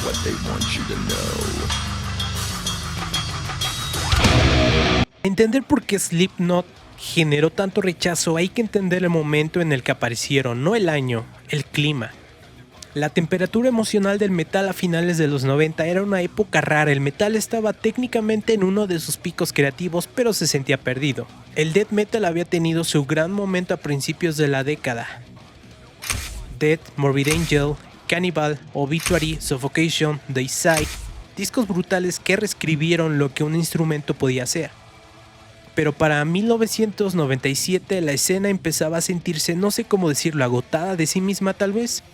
what they want you to know. Entender por qué Slipknot generó tanto rechazo hay que entender el momento en el que aparecieron, no el año, el clima. La temperatura emocional del metal a finales de los 90 era una época rara, el metal estaba técnicamente en uno de sus picos creativos, pero se sentía perdido. El death metal había tenido su gran momento a principios de la década. Death, Morbid Angel, Cannibal, Obituary, Suffocation, Deicide, discos brutales que reescribieron lo que un instrumento podía hacer. Pero para 1997 la escena empezaba a sentirse, no sé cómo decirlo, agotada de sí misma tal vez.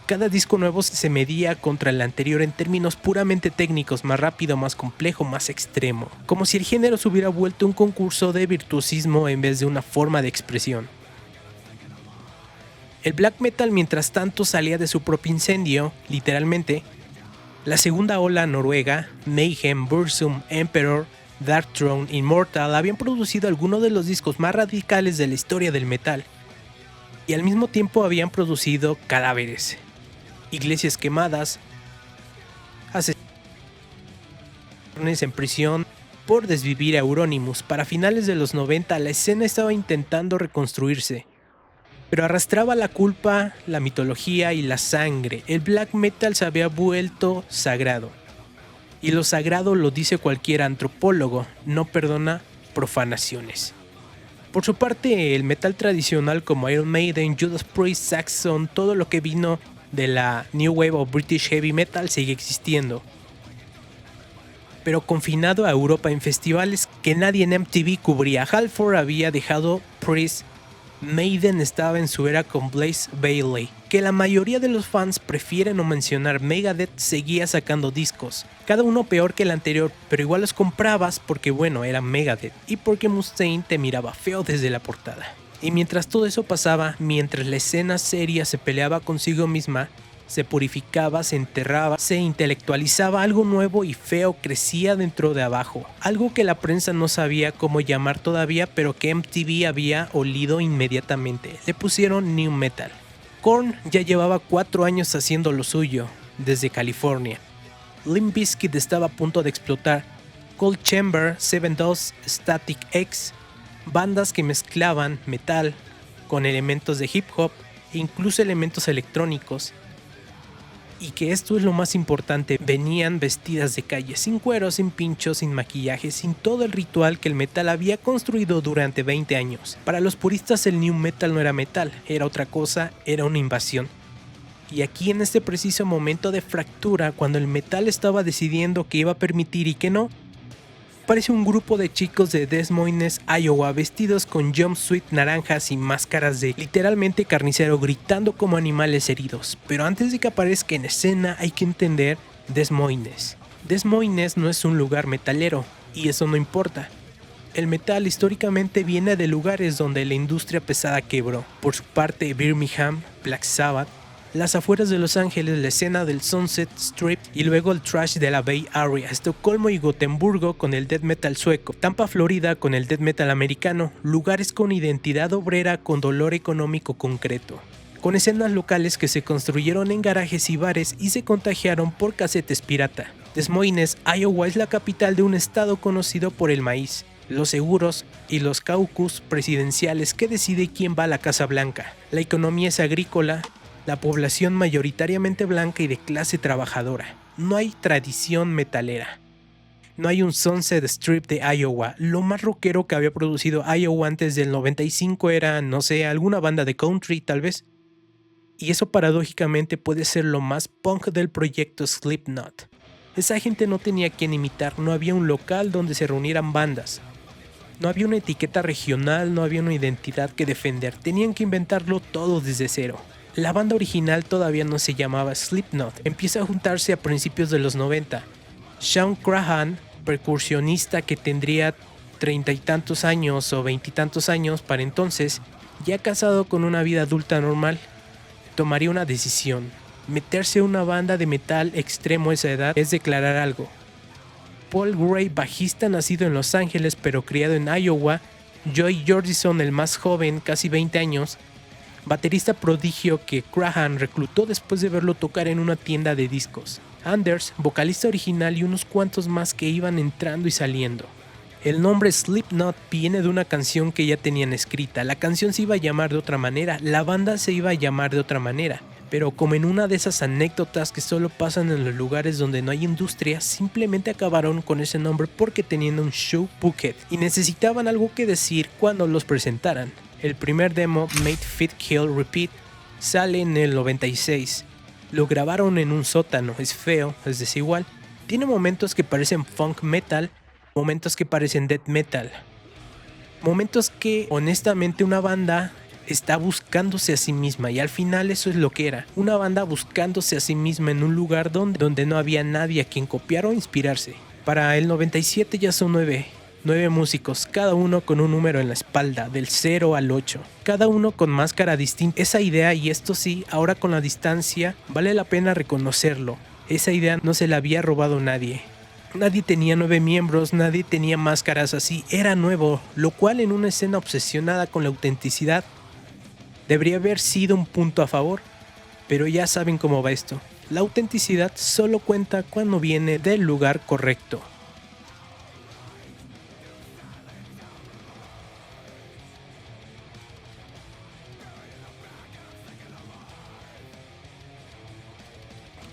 Cada disco nuevo se medía contra el anterior en términos puramente técnicos, más rápido, más complejo, más extremo. Como si el género se hubiera vuelto un concurso de virtuosismo en vez de una forma de expresión. El black metal mientras tanto salía de su propio incendio, literalmente. La segunda ola noruega, Mayhem, Burzum, Emperor, Darkthrone, Immortal habían producido algunos de los discos más radicales de la historia del metal. Y al mismo tiempo habían producido cadáveres, iglesias quemadas, asesinatos en prisión por desvivir a Euronymous. Para finales de los 90 la escena estaba intentando reconstruirse, pero arrastraba la culpa, la mitología y la sangre. El black metal se había vuelto sagrado. Y lo sagrado, lo dice cualquier antropólogo, no perdona profanaciones. Por su parte, el metal tradicional como Iron Maiden, Judas Priest, Saxon, todo lo que vino de la New Wave o British Heavy Metal sigue existiendo. Pero confinado a Europa en festivales que nadie en MTV cubría. Halford había dejado Priest, Maiden estaba en su era con Blaze Bayley, que la mayoría de los fans prefieren no mencionar. Megadeth seguía sacando discos, cada uno peor que el anterior, pero igual los comprabas porque bueno, era Megadeth y porque Mustaine te miraba feo desde la portada. Y mientras todo eso pasaba, mientras la escena seria se peleaba consigo misma, se purificaba, se enterraba, se intelectualizaba, algo nuevo y feo crecía dentro de abajo, algo que la prensa no sabía cómo llamar todavía, pero que MTV había olido inmediatamente. Le pusieron New Metal. Korn ya llevaba 4 años haciendo lo suyo, desde California. Limp Bizkit estaba a punto de explotar. Cold Chamber, Seven Dust, Static X, bandas que mezclaban metal con elementos de hip hop e incluso elementos electrónicos. Y que esto es lo más importante, venían vestidas de calle, sin cuero, sin pinchos, sin maquillaje, sin todo el ritual que el metal había construido durante 20 años. Para los puristas el new metal no era metal, era otra cosa, era una invasión. Y aquí en este preciso momento de fractura, cuando el metal estaba decidiendo qué iba a permitir y qué no, aparece un grupo de chicos de Des Moines, Iowa, vestidos con jumpsuit naranjas y máscaras de literalmente carnicero, gritando como animales heridos. Pero antes de que aparezca en escena hay que entender Des Moines. Des Moines no es un lugar metalero, y eso no importa. El metal históricamente viene de lugares donde la industria pesada quebró. Por su parte, Birmingham, Black Sabbath, las afueras de Los Ángeles, la escena del Sunset Strip y luego el thrash de la Bay Area, Estocolmo y Gotemburgo con el death metal sueco, Tampa, Florida con el death metal americano, lugares con identidad obrera con dolor económico concreto, con escenas locales que se construyeron en garajes y bares y se contagiaron por casetes pirata. Des Moines, Iowa es la capital de un estado conocido por el maíz, los seguros y los caucus presidenciales que decide quién va a la Casa Blanca. La economía es agrícola, la población mayoritariamente blanca y de clase trabajadora. No hay tradición metalera. No hay un Sunset Strip de Iowa. Lo más rockero que había producido Iowa antes del 95 era, no sé, alguna banda de country tal vez. Y eso paradójicamente puede ser lo más punk del proyecto Slipknot. Esa gente no tenía quien imitar, no había un local donde se reunieran bandas. No había una etiqueta regional, no había una identidad que defender, tenían que inventarlo todo desde cero. La banda original todavía no se llamaba Slipknot, empieza a juntarse a principios de los 90. Sean Crahan, percusionista que tendría 30 y tantos años o 20 y tantos años para entonces, ya casado con una vida adulta normal, tomaría una decisión. Meterse a una banda de metal extremo a esa edad es declarar algo. Paul Gray, bajista nacido en Los Ángeles pero criado en Iowa, Joey Jordison, el más joven, casi 20 años, baterista prodigio que Crahan reclutó después de verlo tocar en una tienda de discos. Anders, vocalista original y unos cuantos más que iban entrando y saliendo. El nombre Slipknot viene de una canción que ya tenían escrita. La canción se iba a llamar de otra manera, la banda se iba a llamar de otra manera. Pero como en una de esas anécdotas que solo pasan en los lugares donde no hay industria, simplemente acabaron con ese nombre porque tenían un show booked y necesitaban algo que decir cuando los presentaran. El primer demo, Made Fit Kill Repeat, sale en el 96. Lo grabaron en un sótano, es feo, es desigual. Tiene momentos que parecen funk metal, momentos que parecen death metal. Momentos que honestamente una banda está buscándose a sí misma, y al final eso es lo que era, una banda buscándose a sí misma en un lugar donde no había nadie a quien copiar o inspirarse. Para el 97 ya son 9 músicos, cada uno con un número en la espalda, del 0 al 8, cada uno con máscara distinta. Esa idea, y esto sí, ahora con la distancia, vale la pena reconocerlo, esa idea no se la había robado nadie. Nadie tenía 9 miembros, nadie tenía máscaras así, era nuevo, lo cual en una escena obsesionada con la autenticidad debería haber sido un punto a favor, pero ya saben cómo va esto. La autenticidad solo cuenta cuando viene del lugar correcto.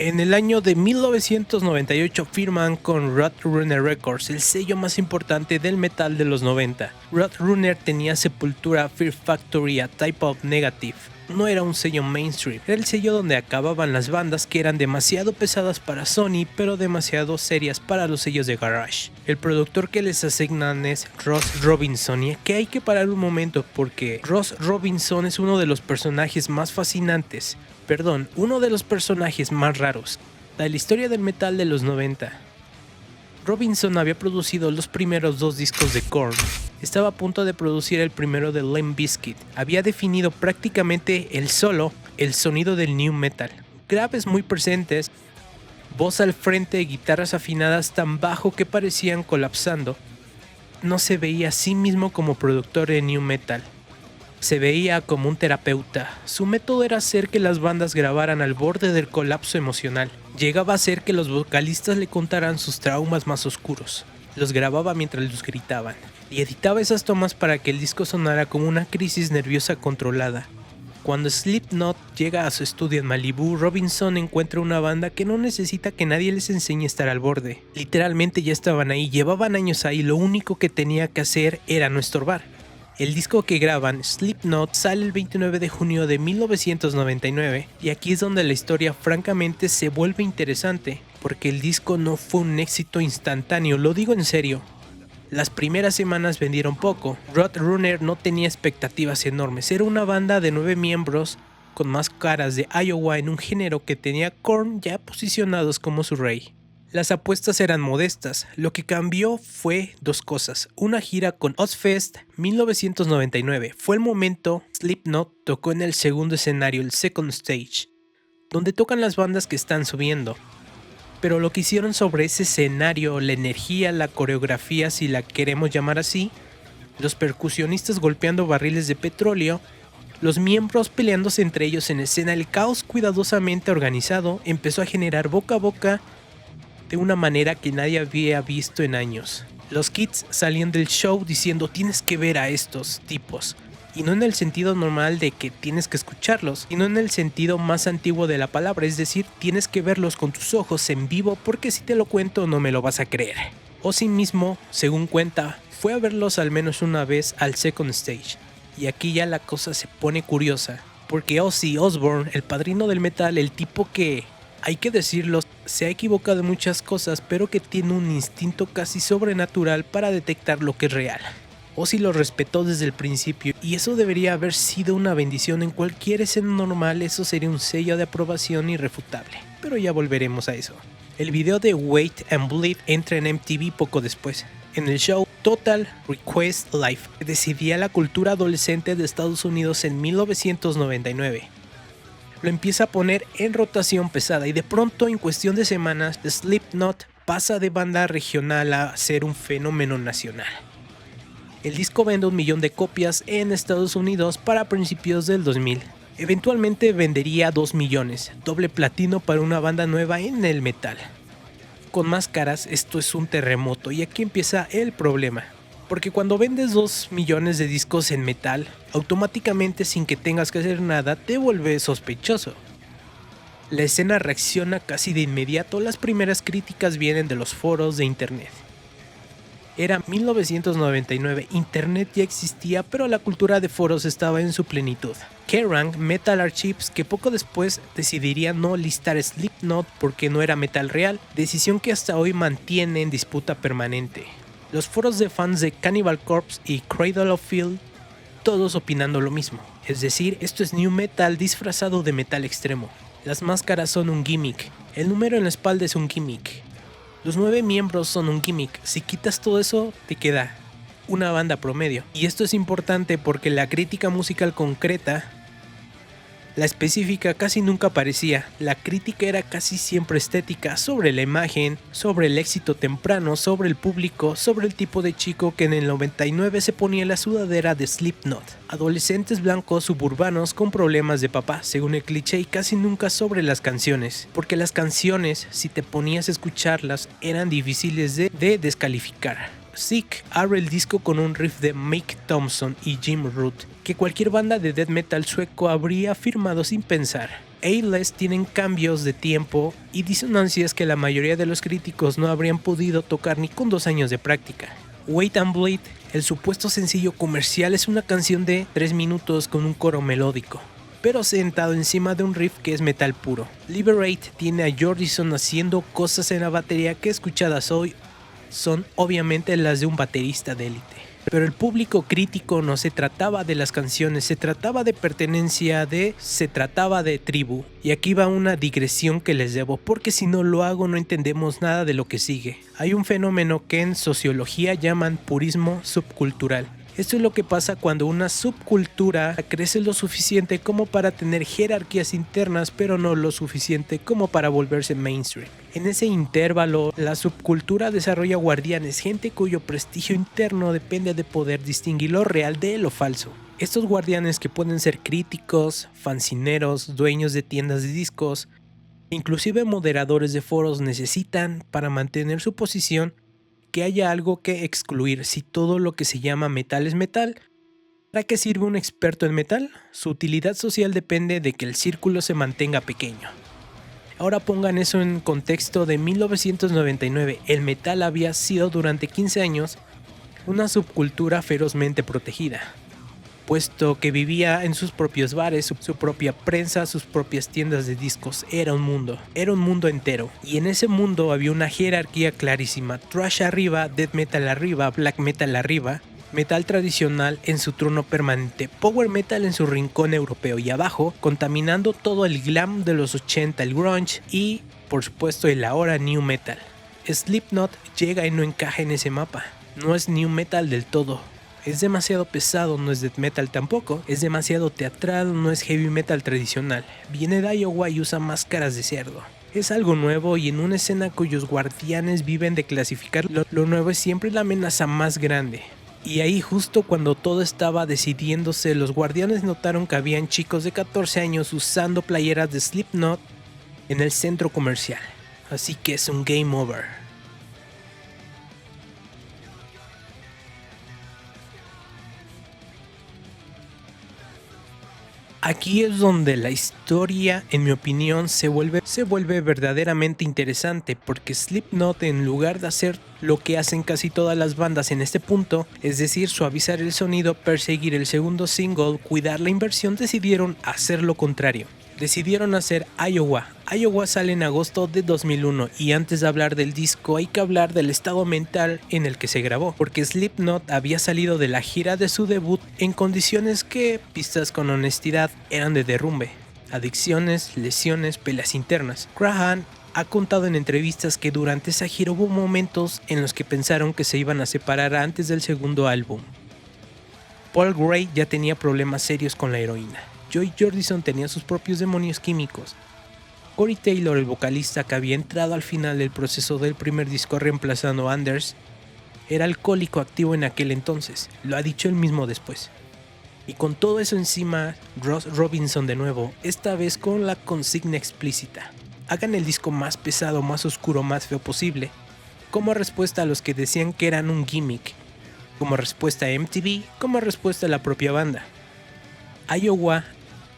En el año de 1998 firman con Roadrunner Records, el sello más importante del metal de los 90. Roadrunner tenía Sepultura, Fear Factory, A Type of Negative. No era un sello mainstream, era el sello donde acababan las bandas que eran demasiado pesadas para Sony, pero demasiado serias para los sellos de garage. El productor que les asignan es Ross Robinson, y aquí hay que parar un momento porque Ross Robinson es uno de los personajes más fascinantes, uno de los personajes más raros de la historia del metal de los 90. Robinson había producido los primeros 2 discos de Korn, estaba a punto de producir el primero de Limp Bizkit, había definido prácticamente el sonido del new metal, graves muy presentes, voz al frente, guitarras afinadas tan bajo que parecían colapsando. No se veía a sí mismo como productor de new metal, se veía como un terapeuta. Su método era hacer que las bandas grabaran al borde del colapso emocional. Llegaba a hacer que los vocalistas le contaran sus traumas más oscuros. Los grababa mientras los gritaban, y editaba esas tomas para que el disco sonara como una crisis nerviosa controlada. Cuando Slipknot llega a su estudio en Malibú, Robinson encuentra una banda que no necesita que nadie les enseñe a estar al borde. Literalmente ya estaban ahí, llevaban años ahí, lo único que tenía que hacer era no estorbar. El disco que graban, Slipknot, sale el 29 de junio de 1999, y aquí es donde la historia francamente se vuelve interesante, porque el disco no fue un éxito instantáneo, lo digo en serio. Las primeras semanas vendieron poco, Roadrunner no tenía expectativas enormes, era una banda de 9 miembros con máscaras de Iowa en un género que tenía Korn ya posicionados como su rey. Las apuestas eran modestas, lo que cambió fue 2 cosas. Una gira con Ozzfest 1999, fue el momento Slipknot tocó en el segundo escenario, el Second Stage, donde tocan las bandas que están subiendo. Pero lo que hicieron sobre ese escenario, la energía, la coreografía, si la queremos llamar así, los percusionistas golpeando barriles de petróleo, los miembros peleándose entre ellos en escena, el caos cuidadosamente organizado empezó a generar boca a boca de una manera que nadie había visto en años. Los kids salían del show diciendo tienes que ver a estos tipos, y no en el sentido normal de que tienes que escucharlos, sino en el sentido más antiguo de la palabra, es decir, tienes que verlos con tus ojos en vivo porque si te lo cuento no me lo vas a creer. Ozzy mismo, según cuenta, fue a verlos al menos una vez al Second Stage, y aquí ya la cosa se pone curiosa, porque Ozzy Osbourne, el padrino del metal, el tipo que, hay que decirlo, se ha equivocado en muchas cosas, pero que tiene un instinto casi sobrenatural para detectar lo que es real. Ozzy lo respetó desde el principio, y eso debería haber sido una bendición. En cualquier escena normal eso sería un sello de aprobación irrefutable, pero ya volveremos a eso. El video de Wait and Bleed entra en MTV poco después. En el show Total Request Live decidía la cultura adolescente de Estados Unidos en 1999. Lo empieza a poner en rotación pesada y de pronto en cuestión de semanas Slipknot pasa de banda regional a ser un fenómeno nacional. El disco vende 1 millón de copias en Estados Unidos para principios del 2000. Eventualmente vendería 2 millones, doble platino para una banda nueva en el metal. Con máscaras esto es un terremoto y aquí empieza el problema. Porque cuando vendes 2 millones de discos en metal, automáticamente sin que tengas que hacer nada te vuelves sospechoso. La escena reacciona casi de inmediato, las primeras críticas vienen de los foros de internet. Era 1999, internet ya existía, pero la cultura de foros estaba en su plenitud. Kerrang, Metal Archives, que poco después decidiría no listar Slipknot porque no era metal real, decisión que hasta hoy mantiene en disputa permanente. Los foros de fans de Cannibal Corpse y Cradle of Filth, todos opinando lo mismo, es decir, esto es new metal disfrazado de metal extremo. Las máscaras son un gimmick, el número en la espalda es un gimmick. Los 9 miembros son un gimmick, si quitas todo eso te queda una banda promedio. Y esto es importante porque la crítica musical concreta, la específica casi nunca aparecía, la crítica era casi siempre estética, sobre la imagen, sobre el éxito temprano, sobre el público, sobre el tipo de chico que en el 99 se ponía la sudadera de Slipknot. Adolescentes blancos suburbanos con problemas de papá, según el cliché, y casi nunca sobre las canciones, porque las canciones, si te ponías a escucharlas, eran difíciles de descalificar. Sick abre el disco con un riff de Mick Thompson y Jim Root, que cualquier banda de death metal sueco habría firmado sin pensar. A-Less tienen cambios de tiempo y disonancias que la mayoría de los críticos no habrían podido tocar ni con 2 años de práctica. Wait and Bleed, el supuesto sencillo comercial, es una canción de 3 minutos con un coro melódico, pero sentado encima de un riff que es metal puro. Liberate tiene a Jordison haciendo cosas en la batería que escuchadas hoy son obviamente las de un baterista de élite. Pero el público crítico no se trataba de las canciones, se trataba de pertenencia, se trataba de tribu. Y aquí va una digresión que les debo, porque si no lo hago no entendemos nada de lo que sigue. Hay un fenómeno que en sociología llaman purismo subcultural. Esto es lo que pasa cuando una subcultura crece lo suficiente como para tener jerarquías internas, pero no lo suficiente como para volverse mainstream. En ese intervalo, la subcultura desarrolla guardianes, gente cuyo prestigio interno depende de poder distinguir lo real de lo falso. Estos guardianes, que pueden ser críticos, fanzineros, dueños de tiendas de discos, inclusive moderadores de foros, necesitan, para mantener su posición, que haya algo que excluir. Si todo lo que se llama metal es metal, ¿para qué sirve un experto en metal? Su utilidad social depende de que el círculo se mantenga pequeño. Ahora pongan eso en contexto de 1999, el metal había sido durante 15 años una subcultura ferozmente protegida, puesto que vivía en sus propios bares, su propia prensa, sus propias tiendas de discos. Era un mundo entero. Y en ese mundo había una jerarquía clarísima: thrash arriba, death metal arriba, black metal arriba, metal tradicional en su trono permanente, power metal en su rincón europeo, y abajo, contaminando todo el glam de los 80, el grunge y, por supuesto, el ahora new metal. Slipknot llega y no encaja en ese mapa. No es new metal del todo. Es demasiado pesado, no es death metal tampoco. Es demasiado teatral, no es heavy metal tradicional. Viene de Iowa y usa máscaras de cerdo. Es algo nuevo, y en una escena cuyos guardianes viven de clasificar lo nuevo, es siempre la amenaza más grande. Y ahí, justo cuando todo estaba decidiéndose, los guardianes notaron que habían chicos de 14 años usando playeras de Slipknot en el centro comercial. Así que es un game over. Aquí es donde la historia, en mi opinión, se vuelve verdaderamente interesante, porque Slipknot, en lugar de hacer lo que hacen casi todas las bandas en este punto, es decir, suavizar el sonido, perseguir el segundo single, cuidar la inversión, decidieron hacer lo contrario. Decidieron hacer Iowa. Iowa sale en agosto de 2001, y antes de hablar del disco hay que hablar del estado mental en el que se grabó, porque Slipknot había salido de la gira de su debut en condiciones que, vistas con honestidad, eran de derrumbe, adicciones, lesiones, peleas internas. Graham ha contado en entrevistas que durante esa gira hubo momentos en los que pensaron que se iban a separar antes del segundo álbum. Paul Gray ya tenía problemas serios con la heroína. Joey Jordison tenía sus propios demonios químicos. Corey Taylor, el vocalista que había entrado al final del proceso del primer disco reemplazando a Anders, era alcohólico activo en aquel entonces. Lo ha dicho él mismo después. Y con todo eso encima, Ross Robinson de nuevo, esta vez con la consigna explícita: hagan el disco más pesado, más oscuro, más feo posible, como respuesta a los que decían que eran un gimmick, como respuesta a MTV, como respuesta a la propia banda. Iowa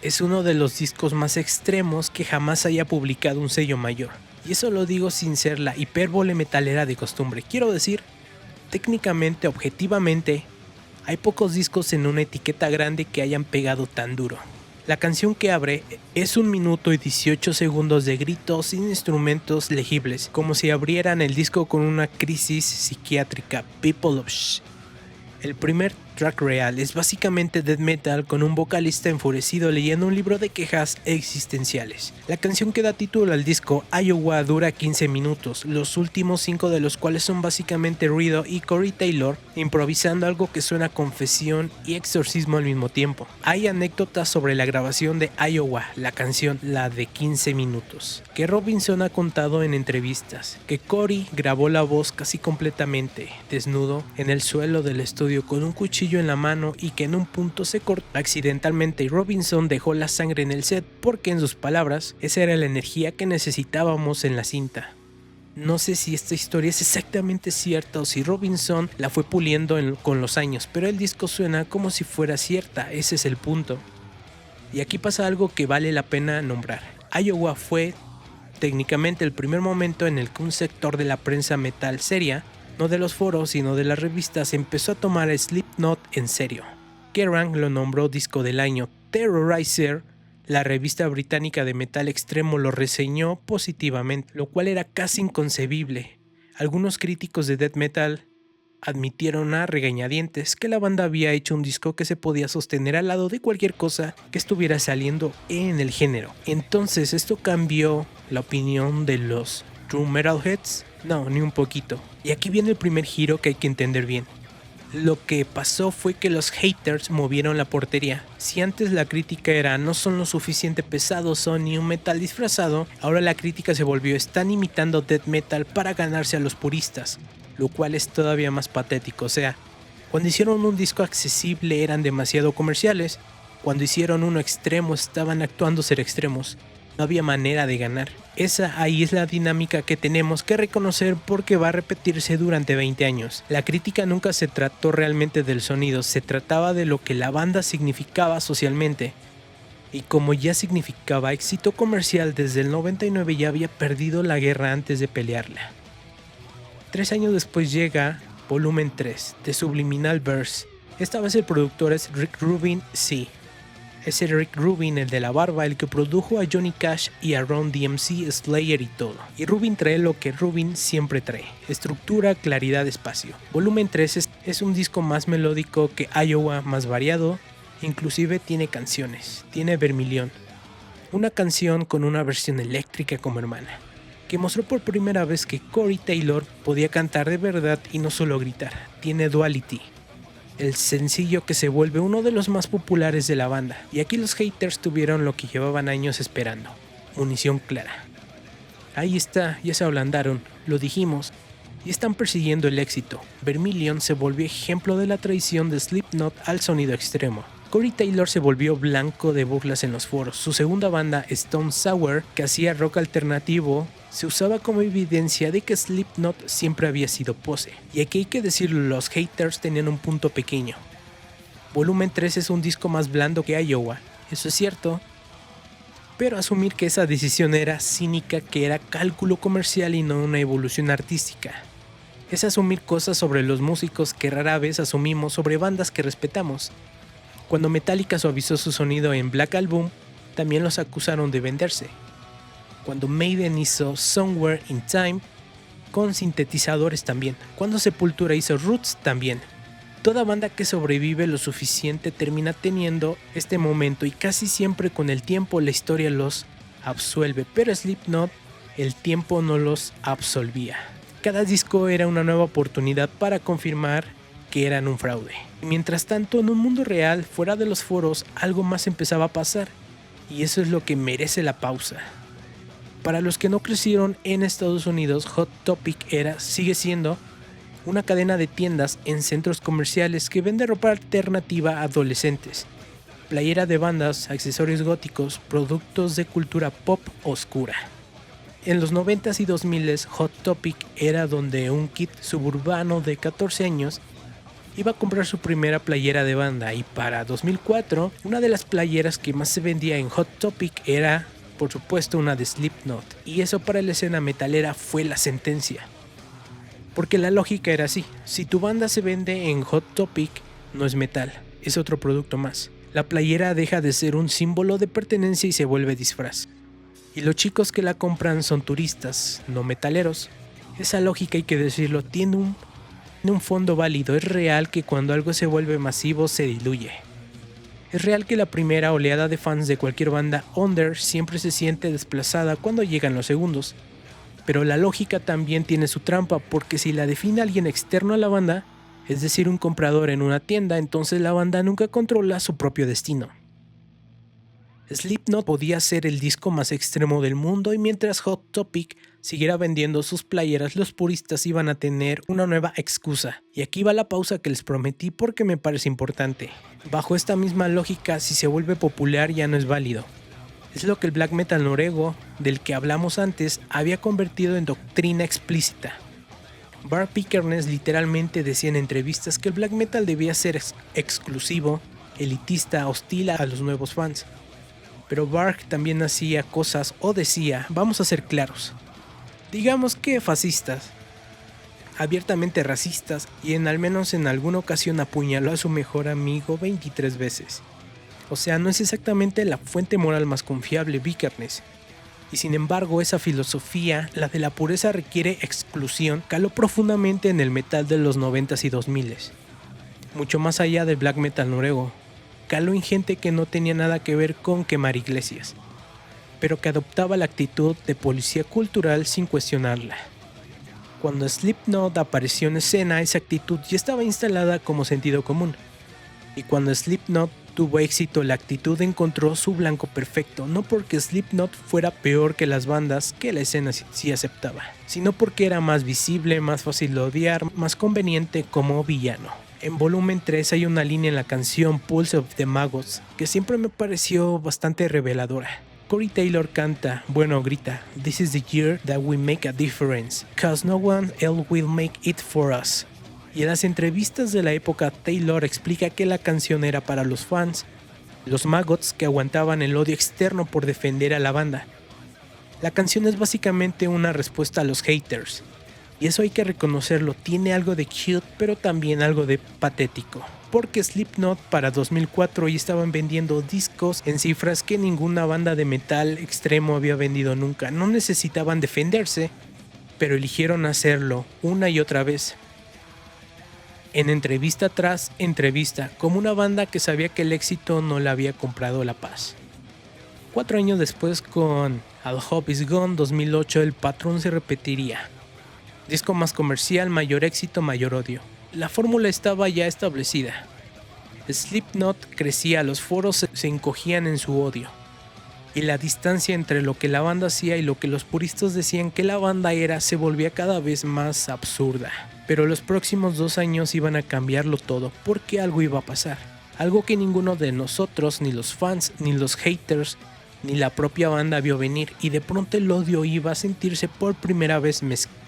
es uno de los discos más extremos que jamás haya publicado un sello mayor, y eso lo digo sin ser la hipérbole metalera de costumbre. Quiero decir, técnicamente, objetivamente, hay pocos discos en una etiqueta grande que hayan pegado tan duro. La canción que abre es 1 minuto y 18 segundos de gritos sin instrumentos legibles, como si abrieran el disco con una crisis psiquiátrica. People of Sh. El primer track real es básicamente death metal con un vocalista enfurecido leyendo un libro de quejas existenciales. La canción que da título al disco, Iowa, dura 15 minutos, los últimos 5 de los cuales son básicamente ruido y Corey Taylor improvisando algo que suena a confesión y exorcismo al mismo tiempo. Hay anécdotas sobre la grabación de Iowa, la canción, la de 15 minutos, que Robinson ha contado en entrevistas, que Corey grabó la voz casi completamente desnudo en el suelo del estudio con un cuchillo en la mano y que en un punto se cortó accidentalmente y Robinson dejó la sangre en el set porque, en sus palabras, esa era la energía que necesitábamos en la cinta. No sé si esta historia es exactamente cierta o si Robinson la fue puliendo con los años, pero el disco suena como si fuera cierta, ese es el punto. Y aquí pasa algo que vale la pena nombrar. Iowa fue técnicamente el primer momento en el que un sector de la prensa metal seria, no de los foros sino de las revistas, empezó a tomar a Slipknot en serio. Kerrang lo nombró disco del año. Terrorizer, la revista británica de metal extremo, lo reseñó positivamente, lo cual era casi inconcebible. Algunos críticos de death metal admitieron a regañadientes que la banda había hecho un disco que se podía sostener al lado de cualquier cosa que estuviera saliendo en el género. Entonces, ¿esto cambió la opinión de los true metalheads? No, ni un poquito. Y aquí viene el primer giro que hay que entender bien. Lo que pasó fue que los haters movieron la portería. Si antes la crítica era no son lo suficiente pesados, son ni un metal disfrazado, ahora la crítica se volvió están imitando death metal para ganarse a los puristas, lo cual es todavía más patético. O sea, cuando hicieron un disco accesible eran demasiado comerciales, cuando hicieron uno extremo estaban actuando ser extremos. No había manera de ganar. Esa ahí es la dinámica que tenemos que reconocer porque va a repetirse durante 20 años. La crítica nunca se trató realmente del sonido, se trataba de lo que la banda significaba socialmente. Y como ya significaba éxito comercial desde el 99, ya había perdido la guerra antes de pelearla. 3 años después llega Volumen 3, The Subliminal Verse. Esta vez el productor es Rick Rubin, sí. Es el Rick Rubin, el de la barba, el que produjo a Johnny Cash y a Run DMC, Slayer y todo. Y Rubin trae lo que Rubin siempre trae: estructura, claridad, espacio. Volumen 3 es un disco más melódico que Iowa, más variado, inclusive tiene canciones. Tiene Vermilion, una canción con una versión eléctrica como hermana, que mostró por primera vez que Corey Taylor podía cantar de verdad y no solo gritar. Tiene Duality, el sencillo que se vuelve uno de los más populares de la banda, y aquí los haters tuvieron lo que llevaban años esperando: munición clara. Ahí está, ya se ablandaron, lo dijimos, y están persiguiendo el éxito. Vermilion se volvió ejemplo de la traición de Slipknot al sonido extremo. Corey Taylor se volvió blanco de burlas en los foros. Su segunda banda, Stone Sour, que hacía rock alternativo, se usaba como evidencia de que Slipknot siempre había sido pose. Y aquí hay que decirlo, los haters tenían un punto pequeño. Volumen 3 es un disco más blando que Iowa, eso es cierto, pero asumir que esa decisión era cínica, que era cálculo comercial y no una evolución artística. Es asumir cosas sobre los músicos que rara vez asumimos sobre bandas que respetamos. Cuando Metallica suavizó su sonido en Black Album, también los acusaron de venderse. Cuando Maiden hizo Somewhere in Time, con sintetizadores también. Cuando Sepultura hizo Roots también. Toda banda que sobrevive lo suficiente termina teniendo este momento y casi siempre con el tiempo la historia los absuelve, pero Slipknot el tiempo no los absolvía. Cada disco era una nueva oportunidad para confirmar que eran un fraude. Y mientras tanto, en un mundo real, fuera de los foros, algo más empezaba a pasar, y eso es lo que merece la pausa. Para los que no crecieron en Estados Unidos, Hot Topic sigue siendo una cadena de tiendas en centros comerciales que vende ropa alternativa a adolescentes. playera de bandas, accesorios góticos, productos de cultura pop oscura. En los 90s y 2000s, Hot Topic era donde un kid suburbano de 14 años iba a comprar su primera playera de banda, y para 2004, una de las playeras que más se vendía en Hot Topic era, por supuesto, una de Slipknot, y eso para la escena metalera fue la sentencia. Porque la lógica era así: si tu banda se vende en Hot Topic, no es metal, es otro producto más. La playera deja de ser un símbolo de pertenencia y se vuelve disfraz. Y los chicos que la compran son turistas, no metaleros. Esa lógica, hay que decirlo, tiene un fondo válido. Es real que cuando algo se vuelve masivo se diluye. Es real que la primera oleada de fans de cualquier banda under siempre se siente desplazada cuando llegan los segundos. Pero la lógica también tiene su trampa, porque si la define alguien externo a la banda, es decir, un comprador en una tienda, entonces la banda nunca controla su propio destino. Slipknot podía ser el disco más extremo del mundo, y mientras Hot Topic siguiera vendiendo sus playeras, los puristas iban a tener una nueva excusa. Y aquí va la pausa que les prometí porque me parece importante. Bajo esta misma lógica, si se vuelve popular ya no es válido. Es lo que el black metal noruego, del que hablamos antes, había convertido en doctrina explícita. Bart Vikernes literalmente decía en entrevistas que el black metal debía ser exclusivo, elitista, hostil a los nuevos fans. Pero Bart también hacía cosas, o decía, vamos a ser claros, digamos que fascistas, abiertamente racistas, y al menos en alguna ocasión apuñaló a su mejor amigo 23 veces. O sea, no es exactamente la fuente moral más confiable Vikernes. Y sin embargo, esa filosofía, la de la pureza requiere exclusión, caló profundamente en el metal de los 90s y 2000s. Mucho más allá del black metal noruego, caló en gente que no tenía nada que ver con quemar iglesias, pero que adoptaba la actitud de policía cultural sin cuestionarla. Cuando Slipknot apareció en escena, esa actitud ya estaba instalada como sentido común. Y cuando Slipknot tuvo éxito, la actitud encontró su blanco perfecto, no porque Slipknot fuera peor que las bandas que la escena sí aceptaba, sino porque era más visible, más fácil de odiar, más conveniente como villano. En volumen 3 hay una línea en la canción Pulse of the Maggots que siempre me pareció bastante reveladora. Corey Taylor grita, "This is the year that we make a difference, cause no one else will make it for us". Y en las entrevistas de la época, Taylor explica que la canción era para los fans, los maggots que aguantaban el odio externo por defender a la banda. La canción es básicamente una respuesta a los haters. Y eso hay que reconocerlo, tiene algo de cute, pero también algo de patético. Porque Slipknot para 2004 ya estaban vendiendo discos en cifras que ninguna banda de metal extremo había vendido nunca. No necesitaban defenderse, pero eligieron hacerlo una y otra vez. En entrevista tras entrevista, como una banda que sabía que el éxito no le había comprado la paz. 4 años después, con All Hope Is Gone 2008, el patrón se repetiría. Disco más comercial, mayor éxito, mayor odio. La fórmula estaba ya establecida. Slipknot crecía, los foros se encogían en su odio. Y la distancia entre lo que la banda hacía y lo que los puristas decían que la banda era se volvía cada vez más absurda. Pero los próximos 2 años iban a cambiarlo todo, porque algo iba a pasar. Algo que ninguno de nosotros, ni los fans, ni los haters, ni la propia banda vio venir, y de pronto el odio iba a sentirse por primera vez mezclado.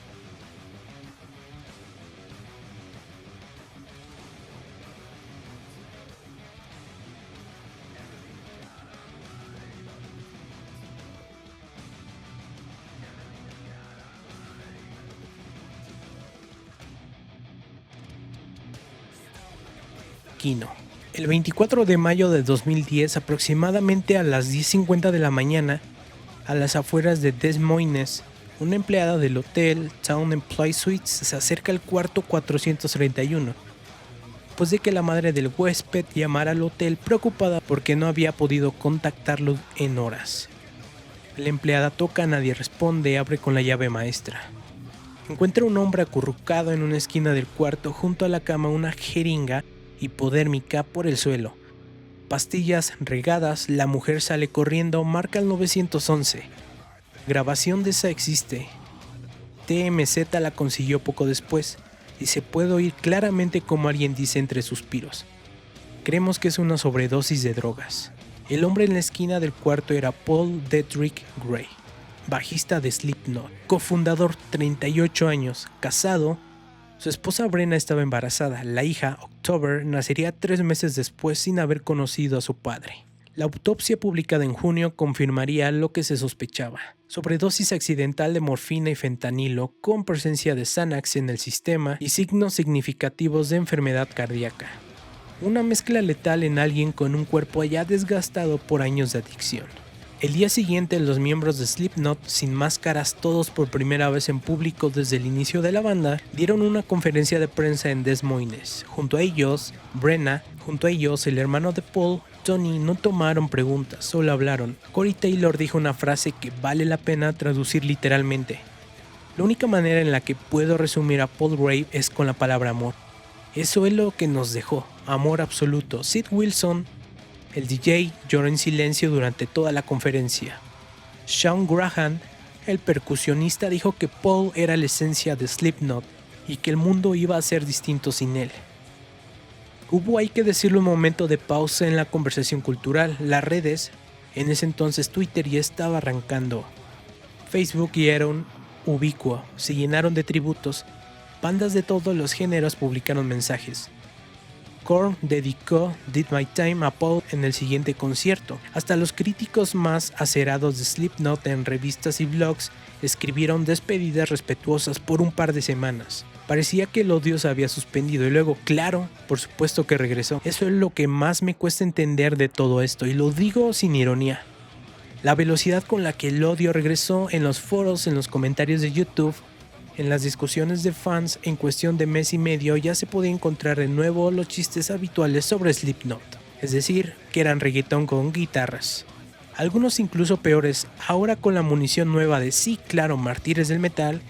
El 24 de mayo de 2010, aproximadamente a las 10:50 de la mañana, a las afueras de Des Moines, una empleada del hotel Town Employee Suites se acerca al cuarto 431, después de que la madre del huésped llamara al hotel preocupada porque no había podido contactarlo en horas. La empleada toca, nadie responde, abre con la llave maestra. Encuentra un hombre acurrucado en una esquina del cuarto, junto a la cama una jeringa hipodérmica por el suelo. Pastillas regadas, la mujer sale corriendo, marca el 911. Grabación de esa existe. TMZ la consiguió poco después, y se puede oír claramente como alguien dice entre suspiros: Creemos que es una sobredosis de drogas. El hombre en la esquina del cuarto era Paul Dedrick Gray, bajista de Slipknot, cofundador, 38 años, casado. Su esposa Brenna estaba embarazada. La hija, October, nacería 3 meses después sin haber conocido a su padre. La autopsia publicada en junio confirmaría lo que se sospechaba: sobredosis accidental de morfina y fentanilo con presencia de Xanax en el sistema y signos significativos de enfermedad cardíaca. Una mezcla letal en alguien con un cuerpo ya desgastado por años de adicción. El día siguiente, los miembros de Slipknot, sin máscaras, todos por primera vez en público desde el inicio de la banda, dieron una conferencia de prensa en Des Moines. Junto a ellos, Brenna, junto a ellos, el hermano de Paul, Tony, no tomaron preguntas, solo hablaron. Corey Taylor dijo una frase que vale la pena traducir literalmente: la única manera en la que puedo resumir a Paul Gray es con la palabra amor. Eso es lo que nos dejó, amor absoluto. Sid Wilson, el DJ, lloró en silencio durante toda la conferencia. Sean Graham, el percusionista, dijo que Paul era la esencia de Slipknot y que el mundo iba a ser distinto sin él. Hubo, hay que decirlo, un momento de pausa en la conversación cultural. Las redes, en ese entonces Twitter, ya estaba arrancando. Facebook y era un ubicuo, se llenaron de tributos. Bandas de todos los géneros publicaron mensajes. Korn dedicó Did My Time a Paul en el siguiente concierto. Hasta los críticos más acerados de Slipknot en revistas y blogs escribieron despedidas respetuosas por un par de semanas. Parecía que el odio se había suspendido y luego, claro, por supuesto que regresó. Eso es lo que más me cuesta entender de todo esto, y lo digo sin ironía. La velocidad con la que el odio regresó en los foros, en los comentarios de YouTube, en las discusiones de fans. En cuestión de mes y medio ya se podía encontrar de nuevo los chistes habituales sobre Slipknot, es decir, que eran reggaetón con guitarras. Algunos incluso peores, ahora con la munición nueva de sí, claro, mártires del metal.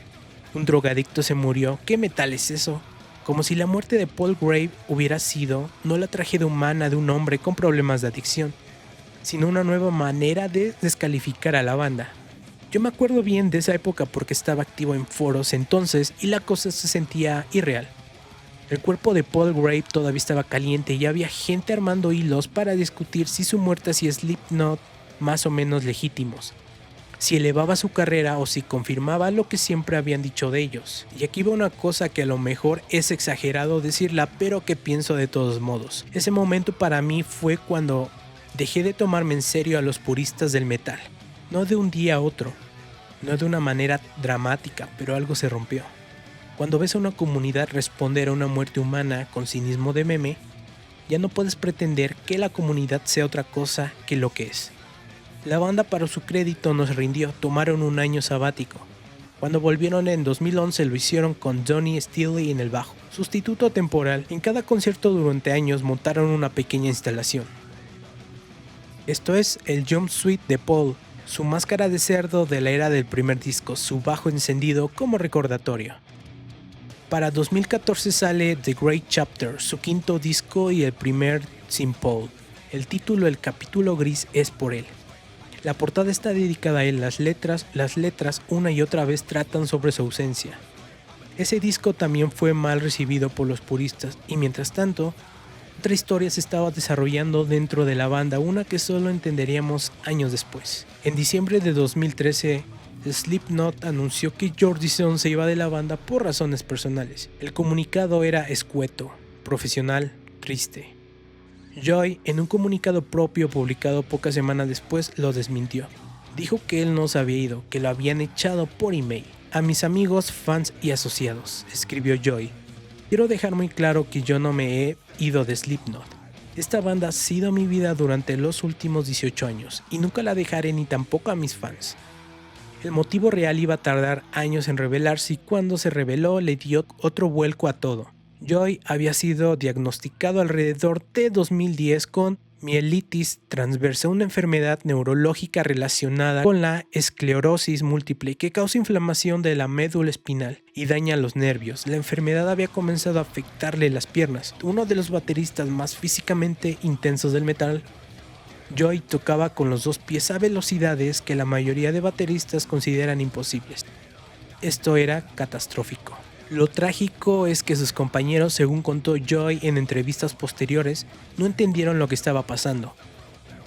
Un drogadicto se murió, ¿qué metal es eso? Como si la muerte de Paul Gray hubiera sido no la tragedia humana de un hombre con problemas de adicción, sino una nueva manera de descalificar a la banda. Yo me acuerdo bien de esa época porque estaba activo en foros entonces y la cosa se sentía irreal. El cuerpo de Paul Gray todavía estaba caliente y había gente armando hilos para discutir si su muerte hacía Slipknot más o menos legítimos, si elevaba su carrera o si confirmaba lo que siempre habían dicho de ellos. Y aquí va una cosa que a lo mejor es exagerado decirla, pero que pienso de todos modos. Ese momento para mí fue cuando dejé de tomarme en serio a los puristas del metal. No de un día a otro, no de una manera dramática, pero algo se rompió. Cuando ves a una comunidad responder a una muerte humana con cinismo de meme, ya no puedes pretender que la comunidad sea otra cosa que lo que es. La banda, para su crédito, nos rindió, tomaron un año sabático. Cuando volvieron en 2011 lo hicieron con Donnie Steele en el bajo, sustituto temporal. En cada concierto durante años montaron una pequeña instalación. Esto es el Jumpsuit de Paul, su máscara de cerdo de la era del primer disco, su bajo encendido como recordatorio. Para 2014 sale The Great Chapter, su quinto disco y el primer sin Paul. El título El capítulo gris es por él. La portada está dedicada a él, las letras una y otra vez tratan sobre su ausencia. Ese disco también fue mal recibido por los puristas y mientras tanto, otra historia se estaba desarrollando dentro de la banda, una que solo entenderíamos años después. En diciembre de 2013, Slipknot anunció que Jordison se iba de la banda por razones personales. El comunicado era escueto, profesional, triste. Joy, en un comunicado propio publicado pocas semanas después, lo desmintió. Dijo que él no se había ido, que lo habían echado por email. A mis amigos, fans y asociados, escribió Joy. Quiero dejar muy claro que yo no me he ido de Slipknot. Esta banda ha sido mi vida durante los últimos 18 años y nunca la dejaré, ni tampoco a mis fans. El motivo real iba a tardar años en revelarse y cuando se reveló le dio otro vuelco a todo. Joy había sido diagnosticado alrededor de 2010 con mielitis transversa, una enfermedad neurológica relacionada con la esclerosis múltiple que causa inflamación de la médula espinal y daña los nervios. La enfermedad había comenzado a afectarle las piernas. Uno de los bateristas más físicamente intensos del metal, Joy tocaba con los dos pies a velocidades que la mayoría de bateristas consideran imposibles. Esto era catastrófico. Lo trágico es que sus compañeros, según contó Joy en entrevistas posteriores, no entendieron lo que estaba pasando.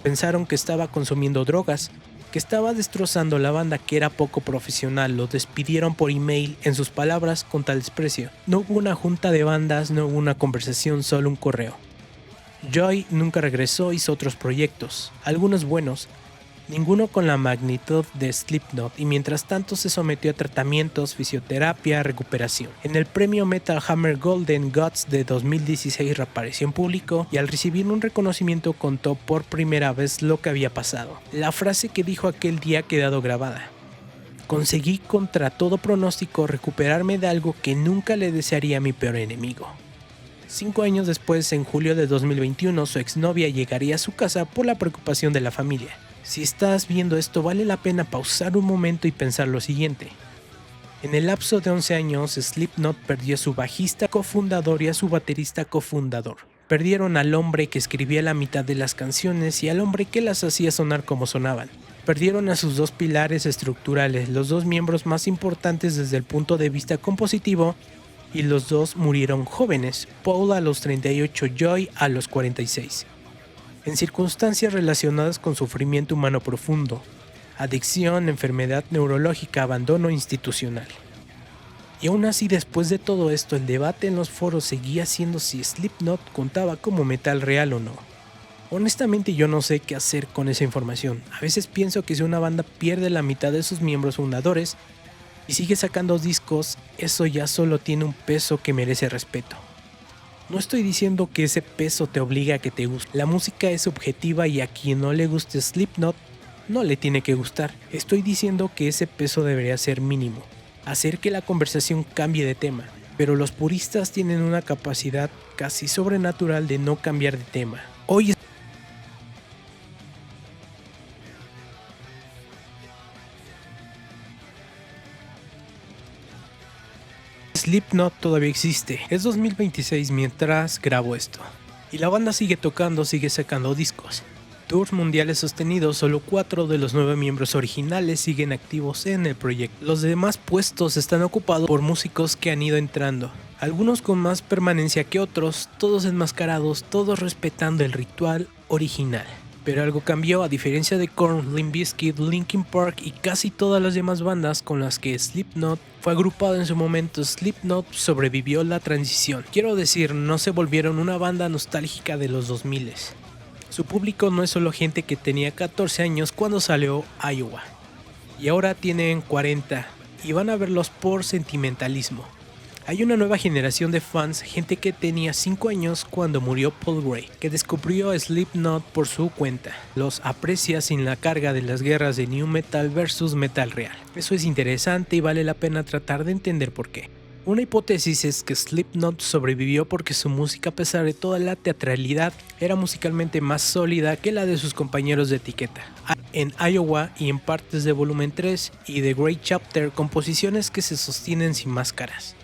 Pensaron que estaba consumiendo drogas, que estaba destrozando la banda, que era poco profesional. Lo despidieron por email, en sus palabras, con tal desprecio. No hubo una junta de bandas, no hubo una conversación, solo un correo. Joy nunca regresó, hizo otros proyectos, algunos buenos, ninguno con la magnitud de Slipknot, y mientras tanto se sometió a tratamientos, fisioterapia, recuperación. En el premio Metal Hammer Golden Gods de 2016 reapareció en público y al recibir un reconocimiento contó por primera vez lo que había pasado. La frase que dijo aquel día ha quedado grabada: conseguí contra todo pronóstico recuperarme de algo que nunca le desearía a mi peor enemigo. 5 años después, en julio de 2021, su exnovia llegaría a su casa por la preocupación de la familia. Si estás viendo esto, vale la pena pausar un momento y pensar lo siguiente. En el lapso de 11 años, Slipknot perdió a su bajista cofundador y a su baterista cofundador. Perdieron al hombre que escribía la mitad de las canciones y al hombre que las hacía sonar como sonaban. Perdieron a sus dos pilares estructurales, los dos miembros más importantes desde el punto de vista compositivo, y los dos murieron jóvenes, Paul a los 38, Joy a los 46. En circunstancias relacionadas con sufrimiento humano profundo, adicción, enfermedad neurológica, abandono institucional. Y aún así, después de todo esto, el debate en los foros seguía siendo si Slipknot contaba como metal real o no. Honestamente, yo no sé qué hacer con esa información. A veces pienso que si una banda pierde la mitad de sus miembros fundadores y sigue sacando discos, eso ya solo tiene un peso que merece respeto. No estoy diciendo que ese peso te obliga a que te guste. La música es subjetiva y a quien no le guste Slipknot, no le tiene que gustar. Estoy diciendo que ese peso debería ser mínimo, hacer que la conversación cambie de tema. Pero los puristas tienen una capacidad casi sobrenatural de no cambiar de tema. Hoy Slipknot todavía existe. Es 2026 mientras grabo esto. Y la banda sigue tocando, sigue sacando discos. Tours mundiales sostenidos, solo 4 de los 9 miembros originales siguen activos en el proyecto. Los demás puestos están ocupados por músicos que han ido entrando. Algunos con más permanencia que otros, todos enmascarados, todos respetando el ritual original. Pero algo cambió. A diferencia de Korn, Limp Bizkit, Linkin Park y casi todas las demás bandas con las que Slipknot fue agrupado en su momento, Slipknot sobrevivió la transición. Quiero decir, no se volvieron una banda nostálgica de los 2000. Su público no es solo gente que tenía 14 años cuando salió Iowa, y ahora tienen 40, y van a verlos por sentimentalismo. Hay una nueva generación de fans, gente que tenía 5 años cuando murió Paul Gray, que descubrió a Slipknot por su cuenta. Los aprecia sin la carga de las guerras de New Metal versus Metal Real. Eso es interesante y vale la pena tratar de entender por qué. Una hipótesis es que Slipknot sobrevivió porque su música, a pesar de toda la teatralidad, era musicalmente más sólida que la de sus compañeros de etiqueta. En Iowa y en partes de Volumen 3 y de Great Chapter, composiciones que se sostienen sin máscaras.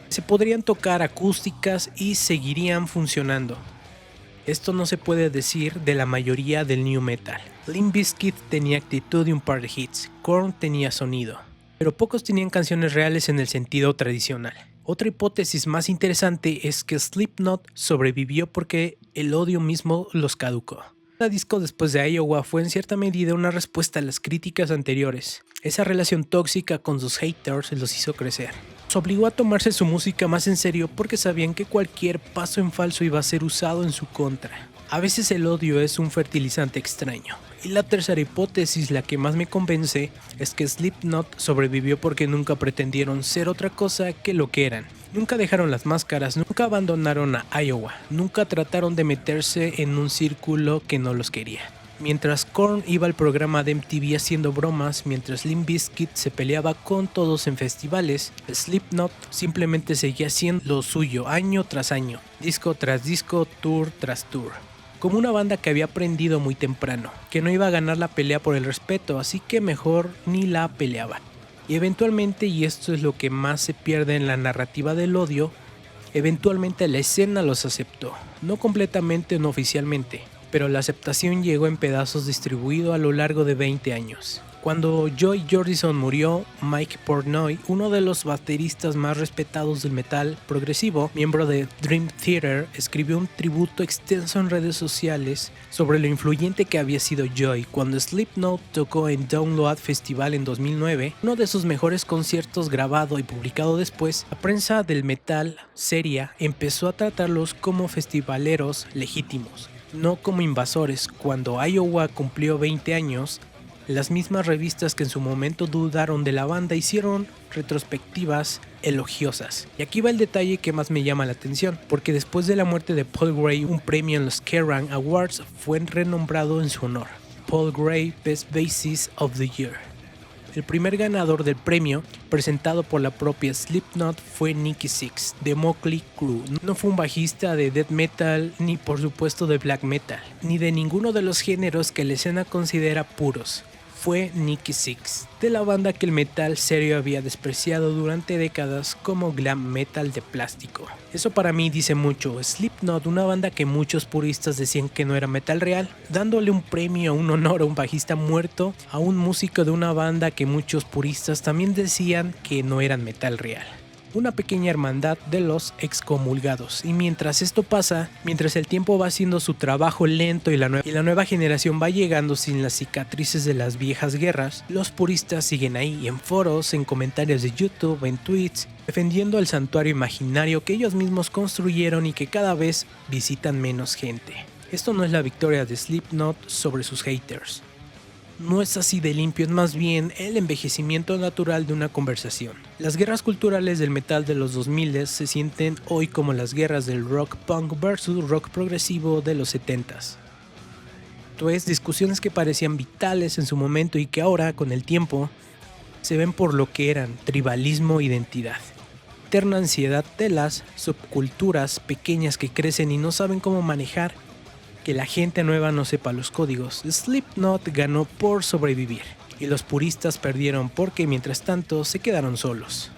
Se podrían tocar acústicas y seguirían funcionando. Esto no se puede decir de la mayoría del new metal. Limp Bizkit tenía actitud y un par de hits. Korn tenía sonido, pero pocos tenían canciones reales en el sentido tradicional. Otra hipótesis más interesante es que Slipknot sobrevivió porque el odio mismo los caducó. Cada disco después de Iowa fue en cierta medida una respuesta a las críticas anteriores. Esa relación tóxica con sus haters los hizo crecer. Los obligó a tomarse su música más en serio porque sabían que cualquier paso en falso iba a ser usado en su contra. A veces el odio es un fertilizante extraño. Y la tercera hipótesis, la que más me convence, es que Slipknot sobrevivió porque nunca pretendieron ser otra cosa que lo que eran. Nunca dejaron las máscaras, nunca abandonaron a Iowa, nunca trataron de meterse en un círculo que no los quería. Mientras Korn iba al programa de MTV haciendo bromas, mientras Limp Bizkit se peleaba con todos en festivales, Slipknot simplemente seguía haciendo lo suyo año tras año, disco tras disco, tour tras tour. Como una banda que había aprendido muy temprano, que no iba a ganar la pelea por el respeto, así que mejor ni la peleaba. Y eventualmente, y esto es lo que más se pierde en la narrativa del odio, eventualmente la escena los aceptó, no completamente, no oficialmente, pero la aceptación llegó en pedazos distribuido a lo largo de 20 años. Cuando Joy Jordison murió, Mike Portnoy, uno de los bateristas más respetados del metal progresivo, miembro de Dream Theater, escribió un tributo extenso en redes sociales sobre lo influyente que había sido Joy. Cuando Slipknot tocó en Download Festival en 2009, uno de sus mejores conciertos grabado y publicado después, la prensa del metal seria empezó a tratarlos como festivaleros legítimos, no como invasores. Cuando Iowa cumplió 20 años, las mismas revistas que en su momento dudaron de la banda hicieron retrospectivas elogiosas. Y aquí va el detalle que más me llama la atención, porque después de la muerte de Paul Gray, un premio en los Kerrang Awards fue renombrado en su honor, Paul Gray Best Bassist of the Year. El primer ganador del premio, presentado por la propia Slipknot, fue Nikki Sixx de Mötley Crüe. No fue un bajista de death metal, ni por supuesto de black metal, ni de ninguno de los géneros que la escena considera puros. Fue Nikki Sixx, de la banda que el metal serio había despreciado durante décadas como glam metal de plástico. Eso para mí dice mucho. Slipknot, una banda que muchos puristas decían que no era metal real, dándole un premio, un honor a un bajista muerto, a un músico de una banda que muchos puristas también decían que no eran metal real. Una pequeña hermandad de los excomulgados. Y mientras esto pasa, mientras el tiempo va haciendo su trabajo lento y la nueva generación va llegando sin las cicatrices de las viejas guerras, los puristas siguen ahí, en foros, en comentarios de YouTube, en tweets, defendiendo el santuario imaginario que ellos mismos construyeron y que cada vez visitan menos gente. Esto no es la victoria de Slipknot sobre sus haters. No es así de limpio, es más bien el envejecimiento natural de una conversación. Las guerras culturales del metal de los 2000 se sienten hoy como las guerras del rock punk versus rock progresivo de los 70s. Esto es, discusiones que parecían vitales en su momento y que ahora, con el tiempo, se ven por lo que eran: tribalismo e identidad. Eterna ansiedad de las subculturas pequeñas que crecen y no saben cómo manejar que la gente nueva no sepa los códigos. Slipknot ganó por sobrevivir y los puristas perdieron porque mientras tanto se quedaron solos.